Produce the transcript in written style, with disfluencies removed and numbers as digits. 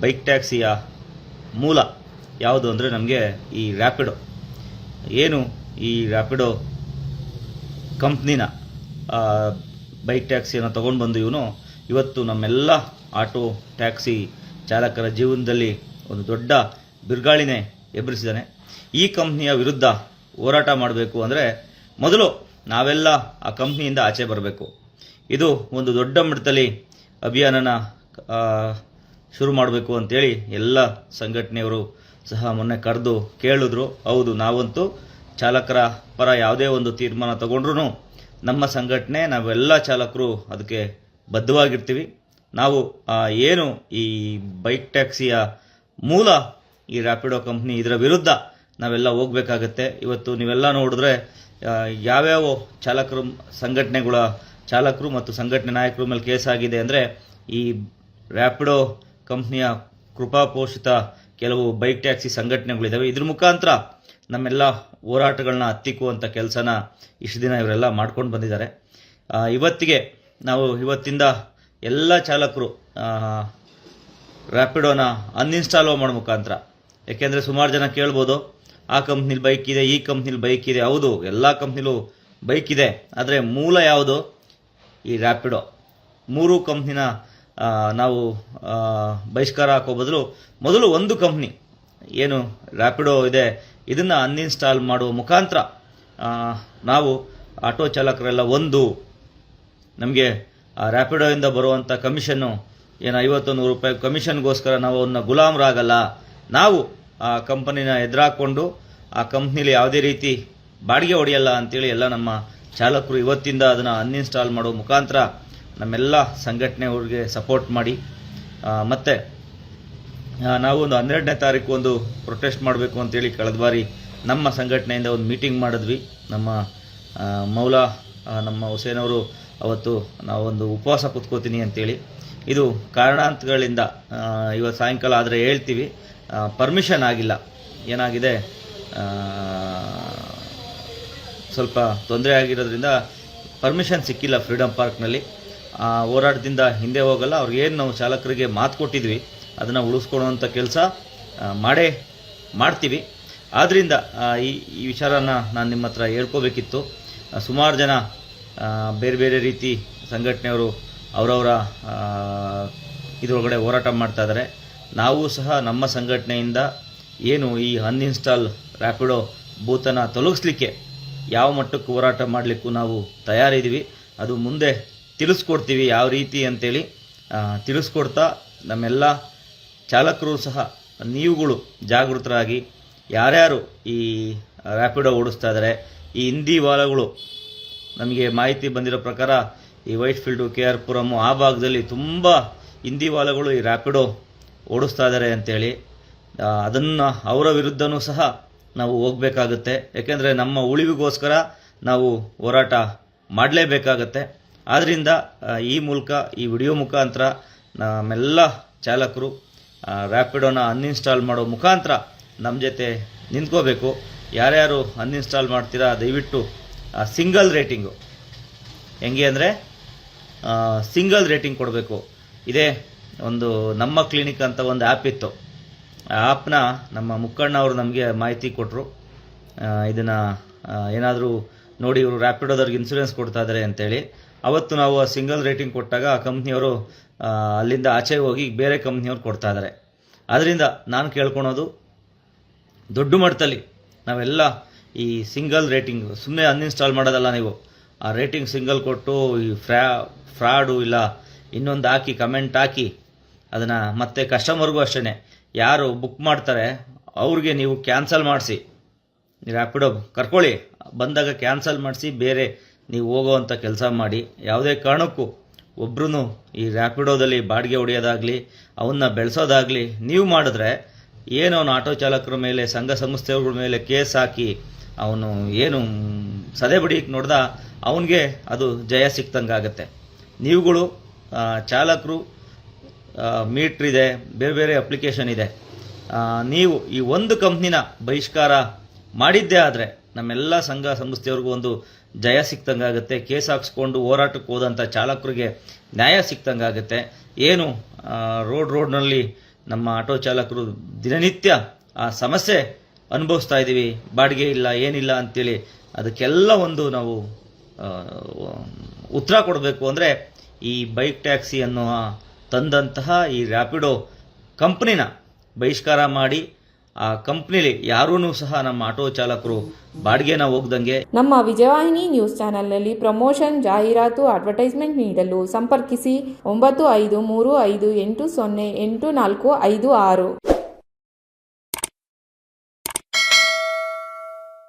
Bike ಟ್ಯಾಕ್ಸಿಯ ಮೂಲ ಯಾವುದು ಅಂದರೆ ನಮಗೆ ಈ ರ್ಯಾಪಿಡೋ. ಏನು ಈ ರ್ಯಾಪಿಡೋ ಕಂಪ್ನಿನ ಬೈಕ್ ಟ್ಯಾಕ್ಸಿಯನ್ನು ತೊಗೊಂಡು ಬಂದು ಇವತ್ತು ನಮ್ಮೆಲ್ಲ ಆಟೋ ಟ್ಯಾಕ್ಸಿ ಚಾಲಕರ ಜೀವನದಲ್ಲಿ ಒಂದು ದೊಡ್ಡ ಬಿರುಗಾಳಿನೇ ಎಬ್ಬರಿಸಿದ್ದಾನೆ. ಈ ಕಂಪ್ನಿಯ ವಿರುದ್ಧ ಹೋರಾಟ ಮಾಡಬೇಕು ಅಂದರೆ ಮೊದಲು ನಾವೆಲ್ಲ ಆ ಕಂಪ್ನಿಯಿಂದ ಆಚೆ ಬರಬೇಕು. ಇದು ಒಂದು ದೊಡ್ಡ ಮಟ್ಟದಲ್ಲಿ ಅಭಿಯಾನನ ಶುರು ಮಾಡಬೇಕು ಅಂತೇಳಿ ಎಲ್ಲ ಸಂಘಟನೆಯವರು ಸಹ ಮೊನ್ನೆ ಕರೆದು ಕೇಳಿದ್ರು. ಹೌದು, ನಾವಂತೂ ಚಾಲಕರ ಪರ ಯಾವುದೇ ಒಂದು ತೀರ್ಮಾನ ತಗೊಂಡ್ರೂ ನಮ್ಮ ಸಂಘಟನೆ ನಾವೆಲ್ಲ ಚಾಲಕರು ಅದಕ್ಕೆ ಬದ್ಧವಾಗಿರ್ತೀವಿ. ನಾವು ಏನು ಈ ಬೈಕ್ ಟ್ಯಾಕ್ಸಿಯ ಮೂಲ ಈ ರ್ಯಾಪಿಡೋ ಕಂಪ್ನಿ, ಇದರ ವಿರುದ್ಧ ನಾವೆಲ್ಲ ಹೋಗಬೇಕಾಗತ್ತೆ. ಇವತ್ತು ನೀವೆಲ್ಲ ನೋಡಿದ್ರೆ ಯಾವ್ಯಾವ ಸಂಘಟನೆಗಳ ಚಾಲಕರು ಮತ್ತು ಸಂಘಟನೆ ನಾಯಕರ ಮೇಲೆ ಕೇಸ್ ಆಗಿದೆ ಅಂದರೆ ಈ ರ್ಯಾಪಿಡೋ ಕಂಪ್ನಿಯ ಕೃಪಾಪೋಷಿತ ಕೆಲವು ಬೈಕ್ ಟ್ಯಾಕ್ಸಿ ಸಂಘಟನೆಗಳಿದ್ದಾವೆ. ಇದ್ರ ಮುಖಾಂತರ ನಮ್ಮೆಲ್ಲ ಹೋರಾಟಗಳನ್ನ ಹತ್ತಿಕ್ಕುವಂಥ ಕೆಲಸನ ಇಷ್ಟು ದಿನ ಇವರೆಲ್ಲ ಮಾಡ್ಕೊಂಡು ಬಂದಿದ್ದಾರೆ. ಇವತ್ತಿಂದ ಎಲ್ಲ ಚಾಲಕರು ರ್ಯಾಪಿಡೋನ ಅನ್ಇನ್ಸ್ಟಾಲ್ ಮಾಡೋ ಮುಖಾಂತರ, ಯಾಕೆಂದರೆ ಸುಮಾರು ಜನ ಕೇಳ್ಬೋದು, ಆ ಕಂಪ್ನಿಲಿ ಬೈಕ್ ಇದೆ, ಈ ಕಂಪ್ನಿಲಿ ಬೈಕ್ ಇದೆ. ಹೌದು, ಎಲ್ಲ ಕಂಪ್ನಿಲೂ ಬೈಕ್ ಇದೆ, ಆದರೆ ಮೂಲ ಯಾವುದು? ಈ ರ್ಯಾಪಿಡೋ. ಮೂರು ಕಂಪ್ನಿನ ನಾವು ಬಹಿಷ್ಕಾರ ಹಾಕೋ ಬದಲು ಮೊದಲು ಒಂದು ಕಂಪ್ನಿ ಏನು ರ್ಯಾಪಿಡೋ ಇದೆ ಇದನ್ನು ಅನ್ಇನ್ಸ್ಟಾಲ್ ಮಾಡುವ ಮುಖಾಂತರ ನಾವು ಆಟೋ ಚಾಲಕರೆಲ್ಲ ನಮಗೆ ರ್ಯಾಪಿಡೋಯಿಂದ ಬರುವಂಥ ಕಮಿಷನ್ನು ಏನು 50-100 ರೂಪಾಯಿ ಕಮಿಷನ್ಗೋಸ್ಕರ ನಾವು ಅವನ್ನ ಗುಲಾಮರಾಗಲ್ಲ. ನಾವು ಆ ಕಂಪನಿನ ಎದುರಾಕೊಂಡು ಆ ಕಂಪ್ನಿಲಿ ಯಾವುದೇ ರೀತಿ ಬಾಡಿಗೆ ಹೊಡೆಯಲ್ಲ ಅಂತೇಳಿ ಎಲ್ಲ ನಮ್ಮ ಚಾಲಕರು ಇವತ್ತಿಂದ ಅದನ್ನು ಅನ್ಇನ್ಸ್ಟಾಲ್ ಮಾಡೋ ಮುಖಾಂತರ ನಮ್ಮೆಲ್ಲ ಸಂಘಟನೆಯವ್ರಿಗೆ ಸಪೋರ್ಟ್ ಮಾಡಿ. ಮತ್ತು ನಾವು ಒಂದು 12ನೇ ತಾರೀಕು ಒಂದು ಪ್ರೊಟೆಸ್ಟ್ ಮಾಡಬೇಕು ಅಂತೇಳಿ ಕಳೆದ ಬಾರಿ ನಮ್ಮ ಸಂಘಟನೆಯಿಂದ ಒಂದು ಮೀಟಿಂಗ್ ಮಾಡಿದ್ವಿ. ನಮ್ಮ ಮೌಲಾ ನಮ್ಮ ಹುಸೇನ್ ಅವರು ಅವತ್ತು ನಾವೊಂದು ಉಪವಾಸ ಕೂತ್ಕೋತೀನಿ ಅಂತೇಳಿ, ಇದು ಕಾರಣಾಂತರಗಳಿಂದ ಇವತ್ತು ಸಾಯಂಕಾಲ ಆದರೆ ಹೇಳ್ತೀವಿ, ಪರ್ಮಿಷನ್ ಆಗಿಲ್ಲ. ಏನಾಗಿದೆ, ಸ್ವಲ್ಪ ತೊಂದರೆ ಆಗಿರೋದ್ರಿಂದ ಪರ್ಮಿಷನ್ ಸಿಕ್ಕಿಲ್ಲ ಫ್ರೀಡಮ್ ಪಾರ್ಕ್ನಲ್ಲಿ. ಹೋರಾಟದಿಂದ ಹಿಂದೆ ಹೋಗಲ್ಲ. ಅವ್ರಿಗೇನು ನಾವು ಚಾಲಕರಿಗೆ ಮಾತು ಕೊಟ್ಟಿದ್ವಿ ಅದನ್ನು ಉಳಿಸ್ಕೊಡುವಂಥ ಕೆಲಸ ಮಾಡ್ತೀವಿ. ಆದ್ದರಿಂದ ಈ ವಿಚಾರನ ನಾನು ನಿಮ್ಮ ಹತ್ರ ಹೇಳ್ಕೋಬೇಕಿತ್ತು. ಸುಮಾರು ಜನ ಬೇರೆ ಬೇರೆ ರೀತಿ ಸಂಘಟನೆಯವರು ಅವರವರ ಇದರೊಳಗಡೆ ಹೋರಾಟ ಮಾಡ್ತಾ ಇದ್ದಾರೆ. ನಾವು ಸಹ ನಮ್ಮ ಸಂಘಟನೆಯಿಂದ ಏನು ಈ ಅನ್ಇನ್ಸ್ಟಾಲ್ ರ್ಯಾಪಿಡೋ ಬೂತನ್ನು ತೊಲಗಿಸ್ಲಿಕ್ಕೆ ಯಾವ ಮಟ್ಟಕ್ಕೆ ಹೋರಾಟ ಮಾಡಲಿಕ್ಕೂ ನಾವು ತಯಾರಿದ್ದೀವಿ. ಅದು ಮುಂದೆ ತಿಳಿಸ್ಕೊಡ್ತೀವಿ ಯಾವ ರೀತಿ ಅಂತೇಳಿ ತಿಳಿಸ್ಕೊಡ್ತಾ, ನಮ್ಮೆಲ್ಲ ಚಾಲಕರು ಸಹ ನೀವುಗಳು ಜಾಗೃತರಾಗಿ ಯಾರ್ಯಾರು ಈ ರ್ಯಾಪಿಡೋ ಓಡಿಸ್ತಾ ಇದ್ದಾರೆ, ಈ ಹಿಂದಿ ವಾಲಗಳು, ನಮಗೆ ಮಾಹಿತಿ ಬಂದಿರೋ ಪ್ರಕಾರ ಈ ವೈಟ್ ಫೀಲ್ಡು, KR ಪುರಮ್ಮು ಆ ಭಾಗದಲ್ಲಿ ತುಂಬ ಹಿಂದಿ ವಾಲಗಳು ಈ ರ್ಯಾಪಿಡೋ ಓಡಿಸ್ತಾ ಇದ್ದಾರೆ ಅಂತೇಳಿ, ಅದನ್ನು ಅವರ ವಿರುದ್ಧನೂ ಸಹ ನಾವು ಹೋಗಬೇಕಾಗುತ್ತೆ. ಯಾಕೆಂದರೆ ನಮ್ಮ ಉಳಿವಿಗೋಸ್ಕರ ನಾವು ಹೋರಾಟ ಮಾಡಲೇಬೇಕಾಗತ್ತೆ. ಆದ್ದರಿಂದ ಈ ವಿಡಿಯೋ ಮುಖಾಂತರ ನಮ್ಮೆಲ್ಲ ಚಾಲಕರು ರ್ಯಾಪಿಡೋನ ಅನ್ಇನ್ಸ್ಟಾಲ್ ಮಾಡೋ ಮುಖಾಂತರ ನಮ್ಮ ಜೊತೆ ನಿಂತ್ಕೋಬೇಕು. ಯಾರ್ಯಾರು ಅನ್ಇನ್ಸ್ಟಾಲ್ ಮಾಡ್ತೀರಾ ದಯವಿಟ್ಟು ಸಿಂಗಲ್ ರೇಟಿಂಗು, ಹೆಂಗೆ ಅಂದರೆ ಸಿಂಗಲ್ ರೇಟಿಂಗ್ ಕೊಡಬೇಕು. ಇದೇ ಒಂದು ನಮ್ಮ ಕ್ಲಿನಿಕ್ ಅಂತ ಒಂದು ಆ್ಯಪ್ ಇತ್ತು. ಆ ಆ್ಯಪ್ನ ನಮ್ಮ ಮುಕ್ಕಣ್ಣ ಅವರು ನಮಗೆ ಮಾಹಿತಿ ಕೊಟ್ಟರು. ಇದನ್ನು ಏನಾದರೂ ನೋಡಿ ಇವರು ರ್ಯಾಪಿಡೋದವ್ರಿಗೆ ಇನ್ಸೂರೆನ್ಸ್ ಕೊಡ್ತಾ ಇದ್ದಾರೆ ಅಂತೇಳಿ. ಅವತ್ತು ನಾವು ಆ ಸಿಂಗಲ್ ರೇಟಿಂಗ್ ಕೊಟ್ಟಾಗ ಆ ಕಂಪ್ನಿಯವರು ಅಲ್ಲಿಂದ ಆಚೆ ಹೋಗಿ ಬೇರೆ ಕಂಪ್ನಿಯವ್ರು ಕೊಡ್ತಾ ಇದ್ದಾರೆ. ಆದ್ದರಿಂದ ನಾನು ಕೇಳ್ಕೊಳೋದು, ದೊಡ್ಡ ಮಟ್ಟದಲ್ಲಿ ನಾವೆಲ್ಲ ಈ ಸಿಂಗಲ್ ರೇಟಿಂಗ್ ಸುಮ್ಮನೆ ಅನ್ಇನ್ಸ್ಟಾಲ್ ಮಾಡೋದಲ್ಲ. ನೀವು ಆ ರೇಟಿಂಗ್ ಸಿಂಗಲ್ ಕೊಟ್ಟು ಈ ಫ್ರಾಡು ಇಲ್ಲ ಇನ್ನೊಂದು ಹಾಕಿ ಕಮೆಂಟ್ ಹಾಕಿ ಅದನ್ನು ಮತ್ತೆ ಕಸ್ಟಮರ್ಗೂ ಅಷ್ಟೇ ಯಾರು ಬುಕ್ ಮಾಡ್ತಾರೆ ಅವ್ರಿಗೆ ನೀವು ಕ್ಯಾನ್ಸಲ್ ಮಾಡಿಸಿ, ರ್ಯಾಪಿಡೋ ಕರ್ಕೊಳ್ಳಿ, ಬಂದಾಗ ಕ್ಯಾನ್ಸಲ್ ಮಾಡಿಸಿ ಬೇರೆ ನೀವು ಹೋಗೋವಂಥ ಕೆಲಸ ಮಾಡಿ. ಯಾವುದೇ ಕಾರಣಕ್ಕೂ ಒಬ್ರು ಈ ರ್ಯಾಪಿಡೋದಲ್ಲಿ ಬಾಡಿಗೆ ಹೊಡೆಯೋದಾಗಲಿ ಅವನ್ನ ಬೆಳೆಸೋದಾಗಲಿ ನೀವು ಮಾಡಿದ್ರೆ ಏನು ಅವನು ಆಟೋ ಚಾಲಕರ ಮೇಲೆ ಸಂಘ ಸಂಸ್ಥೆಗಳ ಮೇಲೆ ಕೇಸ್ ಹಾಕಿ ಅವನು ಏನು ಸದೆ ಬಡಿಯಕ್ಕೆ ನೋಡ್ದ ಅವನಿಗೆ ಅದು ಜಯ ಸಿಕ್ತಂಗಾಗತ್ತೆ. ನೀವುಗಳು ಚಾಲಕರು ಮೀಟ್ರ್ ಇದೆ, ಬೇರೆ ಬೇರೆ ಅಪ್ಲಿಕೇಶನ್ ಇದೆ, ನೀವು ಈ ಒಂದು ಕಂಪ್ನಿನ ಬಹಿಷ್ಕಾರ ಮಾಡಿದ್ದೇ ಆದರೆ ನಮ್ಮೆಲ್ಲ ಸಂಘ ಸಂಸ್ಥೆಯವ್ರಿಗೂ ಒಂದು ಜಯ ಸಿಕ್ತಂಗಾಗುತ್ತೆ. ಕೇಸ್ ಹಾಕ್ಸ್ಕೊಂಡು ಹೋರಾಟಕ್ಕೆ ಹೋದಂಥ ಚಾಲಕರಿಗೆ ನ್ಯಾಯ ಸಿಕ್ತಂಗಾಗುತ್ತೆ. ಏನು ರೋಡ್ನಲ್ಲಿ ನಮ್ಮ ಆಟೋ ಚಾಲಕರು ದಿನನಿತ್ಯ ಆ ಸಮಸ್ಯೆ ಅನುಭವಿಸ್ತಾ ಇದ್ದೀವಿ. ಬಾಡಿಗೆ ಇಲ್ಲ, ಏನಿಲ್ಲ ಅಂತೇಳಿ ಅದಕ್ಕೆಲ್ಲ ಒಂದು ನಾವು ಉತ್ತರ ಕೊಡಬೇಕು ಅಂದರೆ ಈ ಬೈಕ್ ಟ್ಯಾಕ್ಸಿ ಅನ್ನುವ ತಂದಂತಹ ಈ ರ್ಯಾಪಿಡೋ ಕಂಪ್ನಿನ ಬಹಿಷ್ಕಾರ ಮಾಡಿ ಆ ಕಂಪ್ನಿಲಿ ಯಾರೂ ಸಹ ನಮ್ಮ ಆಟೋ ಚಾಲಕರು ಬಾಡಿಗೆನ ಹೋಗ್ದಂಗೆ. ನಮ್ಮ ವಿಜಯವಾಹಿನಿ ನ್ಯೂಸ್ ಚಾನೆಲ್ನಲ್ಲಿ ಪ್ರಮೋಷನ್, ಜಾಹೀರಾತು, ಅಡ್ವರ್ಟೈಸ್ಮೆಂಟ್ ನೀಡಲು ಸಂಪರ್ಕಿಸಿ 9535808456.